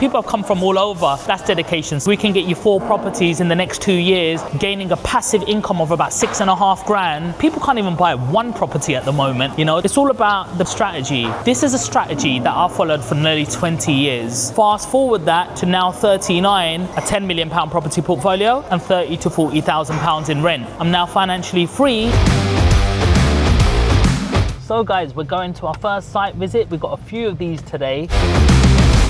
People have come from all over. That's dedication. We can get you 4 properties in the next 2 years, gaining a passive income of about 6.5 grand. People can't even buy 1 property at the moment. You know, it's all about the strategy. This is a strategy that I've followed for nearly 20 years. Fast forward that to now 39, a £10 million property portfolio and 30 to 40,000 pounds in rent. I'm now financially free. So guys, we're going to our first site visit. We've got a few of these today.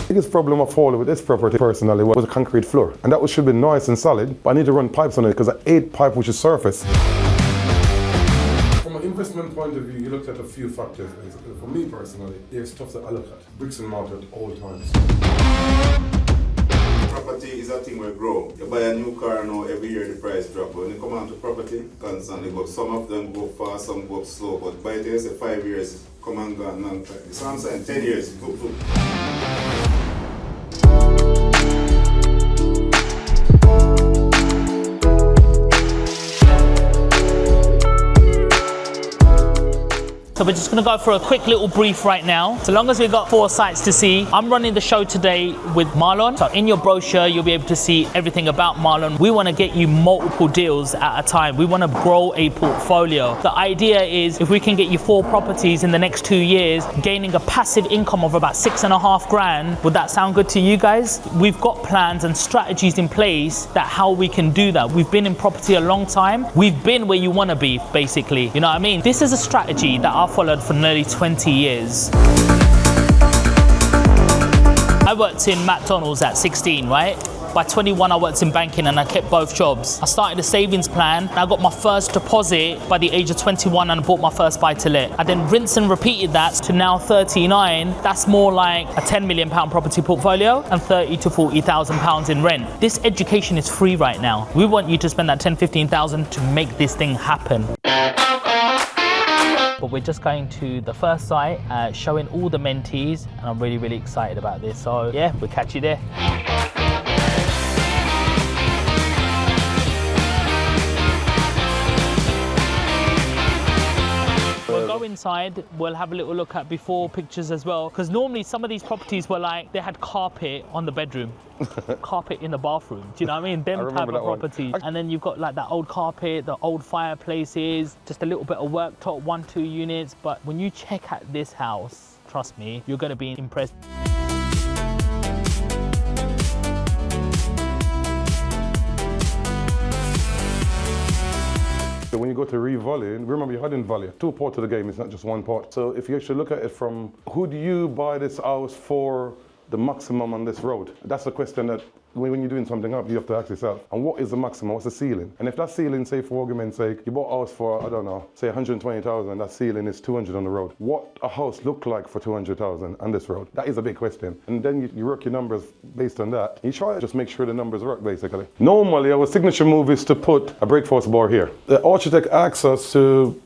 The biggest problem I found with this property personally was a concrete floor, and that should be nice and solid, but I need to run pipes on it because I 8 pipe which is surface. From an investment point of view, you looked at a few factors basically. For me personally, there's stuff that I look at, bricks and mortar at all times. Property is a thing where grow. You buy a new car now, every year the price drop. But when you come on to property, constantly go. Some of them go fast, some go up slow. But by the say 5 years, come and go and non time. So I'm saying 10 years, go. So we're just gonna go for a quick little brief right now. So long as we've got 4 sites to see, I'm running the show today with Marlon. So in your brochure, you'll be able to see everything about Marlon. We wanna get you multiple deals at a time. We wanna grow a portfolio. The idea is if we can get you 4 properties in the next 2 years, gaining a passive income of about 6.5 grand, would that sound good to you guys? We've got plans and strategies in place that how we can do that. We've been in property a long time. We've been where you wanna be, basically. You know what I mean? This is a strategy that I've followed for nearly 20 years. I worked in McDonald's at 16, right? By 21, I worked in banking and I kept both jobs. I started a savings plan and I got my first deposit by the age of 21 and I bought my first buy-to-let. I then rinsed and repeated that to now 39. That's more like a £10 million property portfolio and 30 to 40,000 pounds in rent. This education is free right now. We want you to spend that 10, 15,000 to make this thing happen. But we're just going to the first site, showing all the mentees, and I'm really excited about this. So yeah, we'll catch you there. We'll go inside, we'll have a little look at before pictures as well, because normally some of these properties were like, they had carpet on the bedroom, carpet in the bathroom, do you know what I mean? Them type of properties. And then you've got like that old carpet, the old fireplaces, just a little bit of worktop, 1-2 units. But when you check out this house, trust me, you're going to be impressed. So when you go to revolley, remember you had in volley, 2 parts to the game, it's not just 1 part. So if you actually look at it from, who do you buy this house for the maximum on this road? That's the question that when you're doing something up, you have to ask yourself, and what is the maximum, what's the ceiling? And if that ceiling, say for argument's sake, you bought a house for, I don't know, say 120,000, that ceiling is 200 on the road. What a house look like for 200,000 on this road? That is a big question. And then you work your numbers based on that. You try to just make sure the numbers work, basically. Normally, our signature move is to put a brake force bar here. The architect asks us to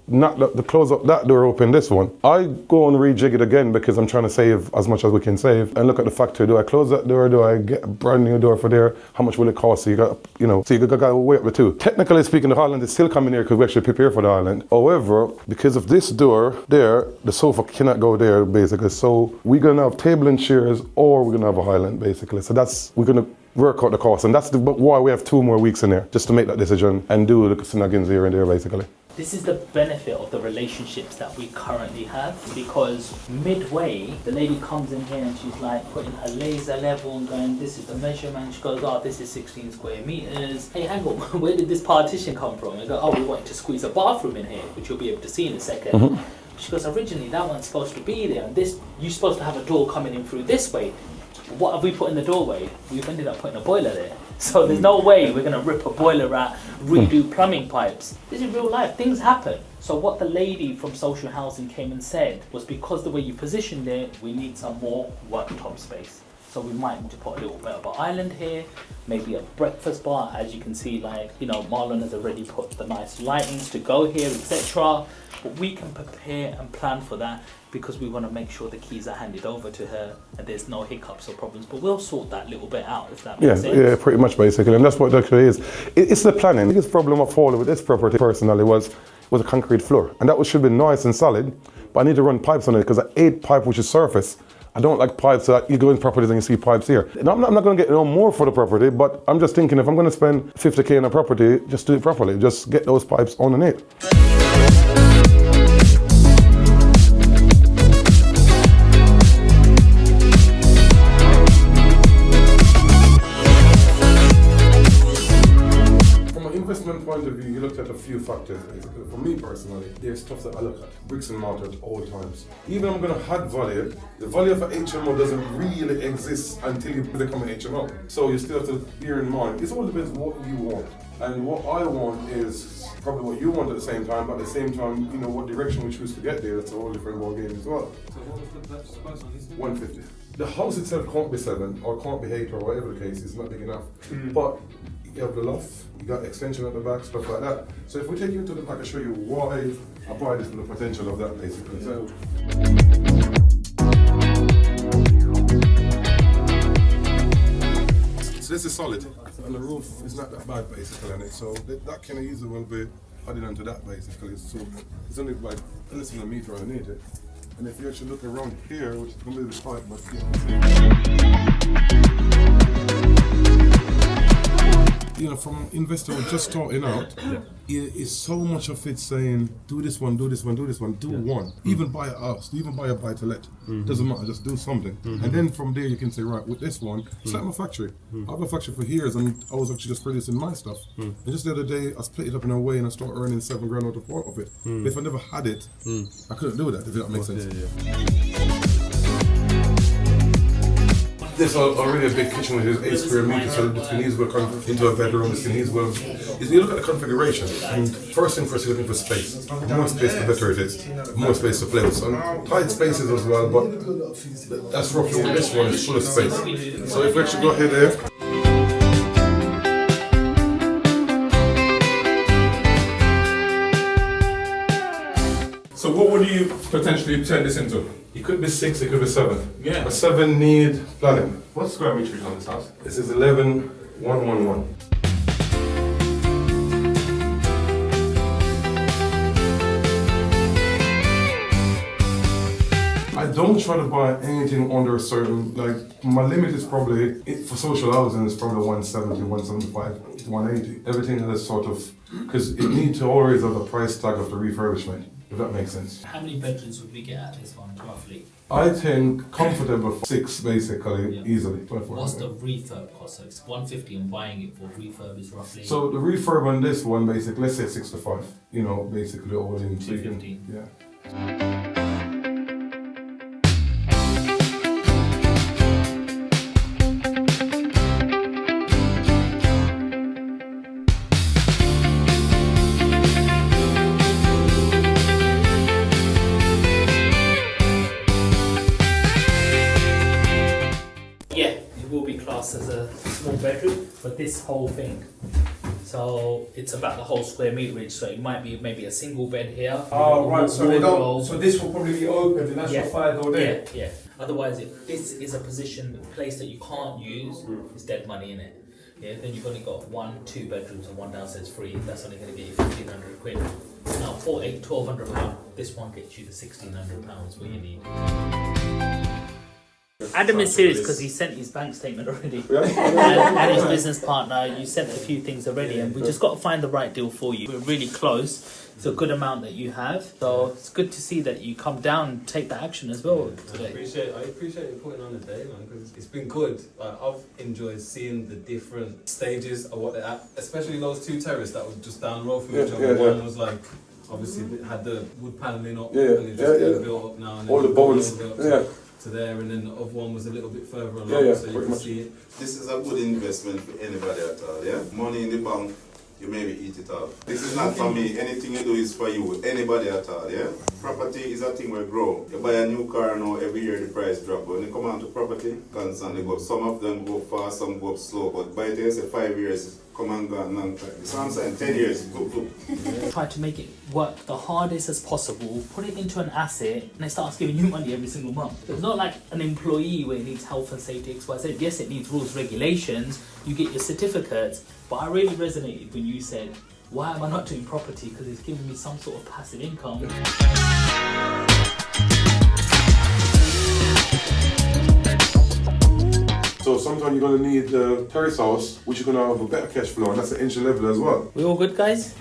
close up that door open, this one. I go and rejig it again because I'm trying to save as much as we can save and look at the factor. Do I close that door? Do I get a brand new door for there? How much will it cost? So you got, so you got to weigh up the two. Technically speaking, the Highland is still coming here because we actually prepare for the Highland. However, because of this door there, the sofa cannot go there basically. So we're going to have table and chairs, or we're going to have a Highland basically. So we're going to work out the cost, and that's why we have 2 more weeks in there, just to make that decision and do the snuggins here and there basically. This is the benefit of the relationships that we currently have, because midway, the lady comes in here and she's like putting her laser level and going, this is the measurement. She goes, oh, this is 16 square meters. Hey, hang on, where did this partition come from? I go, oh, we wanted to squeeze a bathroom in here, which you'll be able to see in a second. Mm-hmm. She goes, originally that one's supposed to be there, and you're supposed to have a door coming in through this way. What have we put in the doorway? We've ended up putting a boiler there. So there's no way we're going to rip a boiler out, redo plumbing pipes. This is real life. Things happen. So what the lady from social housing came and said was, because the way you positioned it, we need some more worktop space. So we might need to put a little bit of an island here, maybe a breakfast bar. As you can see, Marlon has already put the nice lightings to go here, etc. But we can prepare and plan for that, because we want to make sure the keys are handed over to her and there's no hiccups or problems. But we'll sort that little bit out, if that makes sense. Yeah, pretty much basically. And that's what it actually is. It's the planning. The biggest problem I found with this property personally was a concrete floor. And that should be nice and solid, but I need to run pipes on it because I 8 pipe which is surface. I don't like pipes that you go in properties and you see pipes here. And I'm not going to get no more for the property, but I'm just thinking if I'm going to spend 50k on a property, just do it properly. Just get those pipes underneath. Point of view, you looked at a few factors. For me personally, there's stuff that I look at, bricks and mortar at all times. Even I'm going to add value, the value of an HMO doesn't really exist until you become an HMO. So you still have to bear in mind, it all depends what you want. And what I want is probably what you want at the same time, but at the same time, you know, what direction we choose to get there, that's a whole different ball game as well. So what was the purchase price on this? 150. The house itself can't be 7 or can't be 8 or whatever the case, it's not big enough. But you have the loft, you got extension at the back, stuff like that. So if we take you into the back, I'll show you why I buy this for the potential of that basically. So this is solid, and the roof is not that bad basically on it. So that can easily will be added onto that basically. So it's only like less than a meter underneath it. And if you actually look around here, which is completely tight, but you know, from investor who's just starting out, is so much of it saying, do this one, do this one, do this one, do one. Even buy a house, even buy a buy-to-let. Doesn't matter, just do something. And then from there you can say, right, with this one, it's like my factory. I have a factory for years and I was actually just producing my stuff. And just the other day, I split it up in a way and I started earning 7 grand out of it. But if I never had it, I couldn't do that, if that makes sense. This is already a big kitchen with 8 square meters, so this can easily go into a bedroom, this can easily you look at the configuration, and first thing first, you're looking for space. The more space, the better it is. The more space to play with. So tight spaces as well, but that's roughly what this one is, full of space. So if we actually go ahead there. So what would you potentially turn this into? It could be 6, it could be 7. Yeah. But 7 need planning. What square meter on this house? This is 11,111. I don't try to buy anything under a certain, like, my limit is probably, for social housing, is probably 170, 175, 180. Everything has sort of, because it needs to always have a price tag of the refurbishment, if that makes sense. How many bedrooms would we get at this one, roughly? I think comfortable 6 basically, easily. What's the refurb cost? So it's 150 and buying it for refurb is roughly... So the refurb on this one, basically, let's say 6 to 5, you know, basically all in. 250. Yeah. As a small bedroom, but this whole thing, so it's about the whole square meterage, so it might be maybe a single bed here. Oh right, so they don't, so this will probably be open and that's your 5 door there. Yeah. Otherwise, if this is a place that you can't use, it's dead money in it. Yeah, then you've only got 2 bedrooms and 1 downstairs free. That's only going to get you 1,500 quid. Now, for £1,200, this one gets you the £1,600 what you need. Adam is serious because he sent his bank statement already. And his business partner, you sent a few things already, and we just got to find the right deal for you. We're really close. It's a good amount that you have, so it's good to see that you come down and take that action as well today. I appreciate you putting on the day, man, because it's been good. Like, I've enjoyed seeing the different stages of what they're at, especially those 2 terraces that was just down the road from each other. One was like, obviously, it had the wood panelling up, and it's just getting built up now. And all the bones, to there, and then the other one was a little bit further along, so you can see it. This is a good investment for anybody at all, yeah? Money in the bank, you maybe eat it up. This is not for me, anything you do is for you, anybody at all, yeah? Property is a thing where grow. You buy a new car now, every year the price drop, but when you come on to property, constantly go up. Some of them go fast, some go up slow, but by the say 5 years, come and go and long time. So I'm saying 10 years, go. Try to make it work the hardest as possible, put it into an asset, and it starts giving you money every single month. It's not like an employee where it needs health and safety, XYZ. Yes, it needs rules, regulations, you get your certificates, but I really resonated when you said, why am I not doing property? Because it's giving me some sort of passive income. time you're going to need the terrace house, which is going to have a better cash flow, and that's the entry level as well. We all good, guys?